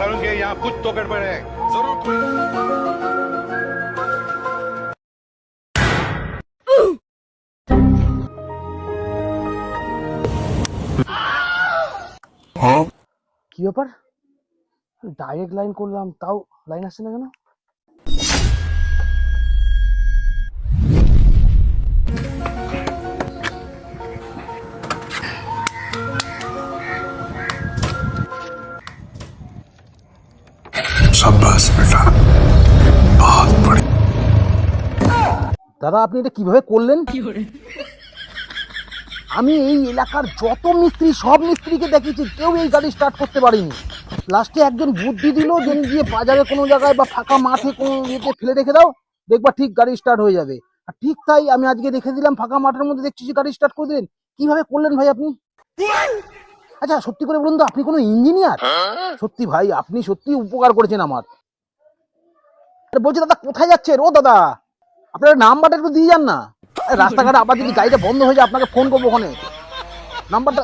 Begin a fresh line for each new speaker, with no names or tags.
करूंगे यहाँ कुछ तो गड़बड़ है जरूर
কি ব্যাপার? ডাইরেক্ট লাইন করলাম, তাও লাইন আসছে না কেন?
शाबाश बेटा, बहुत बड़ी।
দাদা আপনি এটা কিভাবে করলেন? আমি এই এলাকার যত মিস্ত্রি, সব মিস্ত্রিকে দেখিয়েছি, কেউ এই গাড়ি স্টার্ট করতে পারেনি। লাস্টে একজন বুদ্ধি দিল যে গিয়ে বাজারে কোনো জায়গায় বা ফাঁকা মাঠে কোনো ইয়েতে ফেলে রেখে দাও, দেখবা ঠিক গাড়ি স্টার্ট হয়ে যাবে। আর ঠিক তাই আমি আজকে রেখে দিলাম ফাঁকা মাঠের মধ্যে, দেখছি যে গাড়ি স্টার্ট করে দিলেন। কিভাবে করলেন ভাই আপনি? আচ্ছা সত্যি করে বলুন তো, আপনি কোনো ইঞ্জিনিয়ার? সত্যি ভাই, আপনি সত্যি উপকার করেছেন আমার। বলছি দাদা কোথায় যাচ্ছেন? ও দাদা আপনার নাম্বারটা একটু দিয়ে যান না, রাস্তাঘাটে আবার যদি গাড়িটা বন্ধ হয়ে যায় আপনাকে ফোন করবো ওখানে, নাম্বারটা।